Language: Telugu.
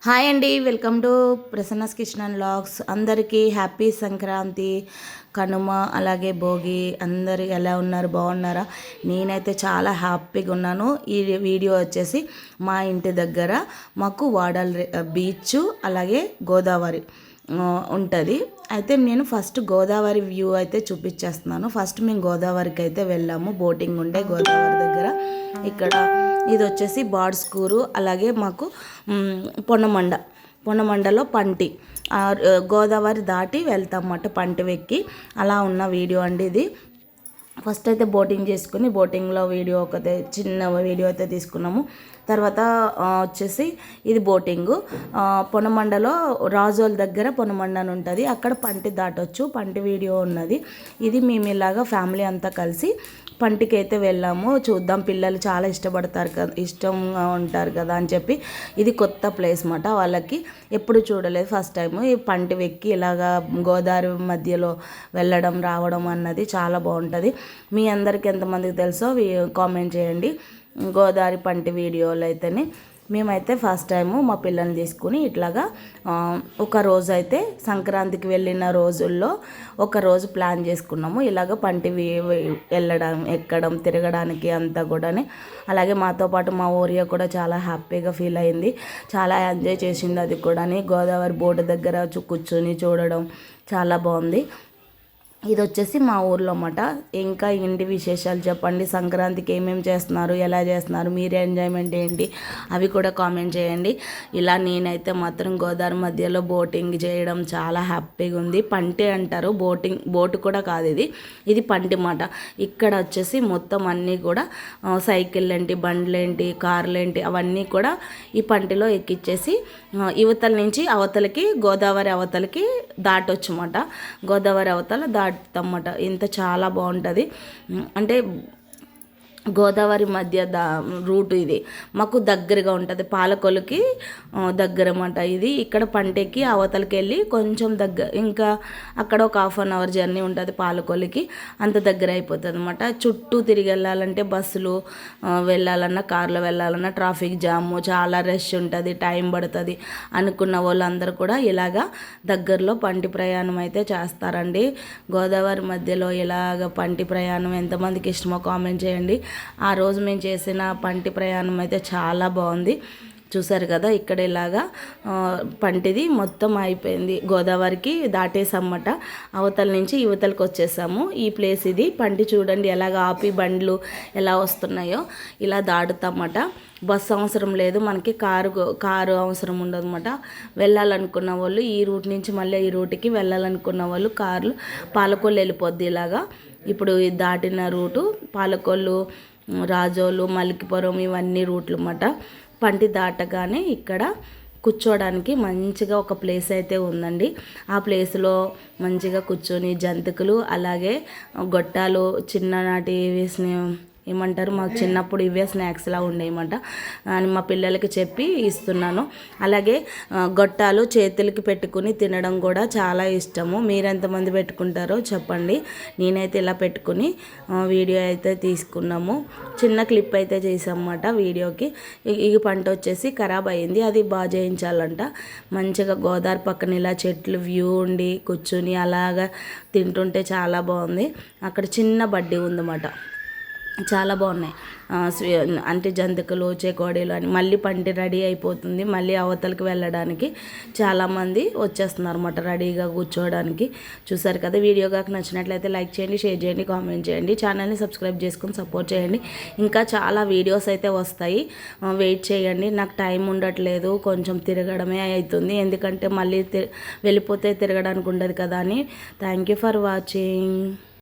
హాయ్ అండి, welcome to Prasanna's kitchen and vlogs. అందరికీ హ్యాపీ సంక్రాంతి, కనుమ, అలాగే భోగి. అందరు ఎలా ఉన్నారు? బాగున్నారా? నేనైతే చాలా హ్యాపీగా ఉన్నాను. ఈ వీడియో వచ్చేసి మా ఇంటి దగ్గర మాకు వాడల్ బీచ్ అలాగే గోదావరి ఉంటుంది. అయితే నేను ఫస్ట్ గోదావరి వ్యూ అయితే చూపించేస్తున్నాను. ఫస్ట్ మేము గోదావరికి అయితే వెళ్ళాము. బోటింగ్ ఉండే గోదావరి దగ్గర. ఇక్కడ ఇది వచ్చేసి బాడ్స్కూరు, అలాగే మాకు పొన్నమండలో పంటి, గోదావరి దాటి వెళ్తామన్నమాట పంటి వెక్కి. అలా ఉన్న వీడియో అండి ఇది. ఫస్ట్ అయితే బోటింగ్ చేసుకుని బోటింగ్లో వీడియో ఒకటే చిన్న వీడియో అయితే తీసుకున్నాము. తర్వాత వచ్చేసి ఇది బోటింగు. పొన్నమండలో రాజోల్ దగ్గర పొన్నమండ అని ఉంటుంది, అక్కడ పంటి దాటొచ్చు. పంటి వీడియో ఉన్నది. ఇది మేము ఇలాగా ఫ్యామిలీ అంతా కలిసి పంటికి అయితే వెళ్ళాము. చూద్దాం, పిల్లలు చాలా ఇష్టపడతారు కదా, ఇష్టంగా ఉంటారు కదా అని చెప్పి. ఇది కొత్త ప్లేస్ అన్నమాట వాళ్ళకి, ఎప్పుడు చూడలేదు, ఫస్ట్ టైము. ఈ పంటి వెక్కి ఇలాగా గోదావరి మధ్యలో వెళ్ళడం రావడం అన్నది చాలా బాగుంటుంది. మీ అందరికీ ఎంతమందికి తెలుసో కామెంట్ చేయండి. గోదావరి పంటి వీడియోలు అయితేనే మేమైతే ఫస్ట్ టైము మా పిల్లల్ని తీసుకుని ఇట్లాగా ఒక రోజు అయితే సంక్రాంతికి వెళ్ళిన రోజుల్లో ఒక రోజు ప్లాన్ చేసుకున్నాము. ఇలాగ పంటి వెళ్ళడం, ఎక్కడం, తిరగడానికి అంతా కూడా. అలాగే మాతో పాటు మా ఓరియా కూడా చాలా హ్యాపీగా ఫీల్ అయింది, చాలా ఎంజాయ్ చేసింది అది కూడా. గోదావరి బోటు దగ్గర కూర్చొని చూడడం చాలా బాగుంది. ఇది వచ్చేసి మా ఊర్లో అన్నమాట. ఇంకా ఇంటి విశేషాలు చెప్పండి, సంక్రాంతికి ఏమేమి చేస్తున్నారు, ఎలా చేస్తున్నారు, మీరే ఎంజాయ్మెంట్ ఏంటి అవి కూడా కామెంట్ చేయండి. ఇలా నేనైతే మాత్రం గోదావరి మధ్యలో బోటింగ్ చేయడం చాలా హ్యాపీగా ఉంది. పంటి అంటారు, బోటు కూడా కాదు, ఇది పంటి మాట. ఇక్కడ వచ్చేసి మొత్తం అన్నీ కూడా సైకిల్ ఏంటి, బండ్లేంటి, కార్లేంటి అవన్నీ కూడా ఈ పంటిలో ఎక్కిచ్చేసి యువతల నుంచి అవతలకి, గోదావరి అవతలకి దాటొచ్చు అన్నమాట. గోదావరి అవతల దాటుతామన్నమాట. ఇంత చాలా బాగుంటుంది. అంటే గోదావరి మధ్య రూటు ఇది మాకు దగ్గరగా ఉంటుంది. పాలకొల్లుకి దగ్గర అన్నమాట ఇది. ఇక్కడ పంటెక్కి అవతలకి వెళ్ళి కొంచెం దగ్గర, ఇంకా అక్కడ ఒక ½ జర్నీ ఉంటుంది పాలకొల్లుకి, అంత దగ్గర అయిపోతుంది అన్నమాట. చుట్టూ తిరిగి వెళ్ళాలంటే బస్సులు వెళ్ళాలన్నా, కార్లో వెళ్ళాలన్నా ట్రాఫిక్ జాము, చాలా రష్ ఉంటుంది, టైం పడుతుంది. అనుకున్న వాళ్ళందరూ కూడా ఇలాగా దగ్గరలో పంటి ప్రయాణం అయితే చేస్తారండి. గోదావరి మధ్యలో ఇలాగ పంటి ప్రయాణం ఎంతమందికి ఇష్టమో కామెంట్ చేయండి. ఆ రోజు మేము చేసిన పంటి ప్రయాణం అయితే చాలా బాగుంది. చూసారు కదా, ఇక్కడ ఇలాగా పంటిది మొత్తం అయిపోయింది. గోదావరికి దాటేసమ్మట, అవతల నుంచి యువతలకు వచ్చేసాము. ఈ ప్లేస్ ఇది. పంటి చూడండి ఎలాగ ఆపి బండ్లు ఎలా వస్తున్నాయో ఇలా దాటుతామట. బస్సు అవసరం లేదు మనకి, కారు అవసరం ఉండదన్నమాట. వెళ్ళాలనుకున్న వాళ్ళు ఈ రూట్ నుంచి మళ్ళీ ఈ రూట్కి వెళ్ళాలనుకున్న వాళ్ళు కార్లు, పాలకొల్లు వెళ్ళిపోద్ది ఇలాగా. ఇప్పుడు దాటిన రూటు పాలకొల్లు, రాజోలు, మలికిపురం ఇవన్నీ రూట్లు అన్నమాట. పంటి దాటగానే ఇక్కడ కూర్చోవడానికి మంచిగా ఒక ప్లేస్ అయితే ఉందండి. ఆ ప్లేస్లో మంచిగా కూర్చొని జంతికలు, అలాగే గొట్టాలు, చిన్ననాటి వేసిన ఏమంటారు, మాకు చిన్నప్పుడు ఇవే స్నాక్స్లా ఉండేయమాట అని మా పిల్లలకి చెప్పి ఇస్తున్నాను. అలాగే గొట్టాలు చేతులకి పెట్టుకుని తినడం కూడా చాలా ఇష్టము. మీరు ఎంతమంది పెట్టుకుంటారో చెప్పండి. నేనైతే ఇలా పెట్టుకుని వీడియో అయితే తీసుకున్నాము. చిన్న క్లిప్ అయితే చేసామన్నమాట వీడియోకి. ఈ పంట వచ్చేసి ఖరాబ్ అయింది, అది బాగా చేయించాలంట. మంచిగా గోదావరి పక్కన ఇలా చెట్లు వ్యూ ఉండి కూర్చుని అలాగా తింటుంటే చాలా బాగుంది. అక్కడ చిన్న బడ్డీ ఉందన్నమాట, చాలా బాగున్నాయి. అంటే జంతికలు, చెకోడీలు అని. మళ్ళీ పంటి రెడీ అయిపోతుంది, మళ్ళీ అవతలకి వెళ్ళడానికి చాలామంది వచ్చేస్తున్నారు అన్నమాట రెడీగా కూర్చోవడానికి. చూసారు కదా, వీడియో కాక నచ్చినట్లయితే లైక్ చేయండి, షేర్ చేయండి, కామెంట్ చేయండి, ఛానల్ని సబ్స్క్రైబ్ చేసుకొని సపోర్ట్ చేయండి. ఇంకా చాలా వీడియోస్ అయితే వస్తాయి, వెయిట్ చేయండి. నాకు టైం ఉండట్లేదు, కొంచెం తిరగడమే అవుతుంది, ఎందుకంటే మళ్ళీ వెళ్ళిపోతే తిరగడానికి ఉండదు కదా అని. Thank you for watching.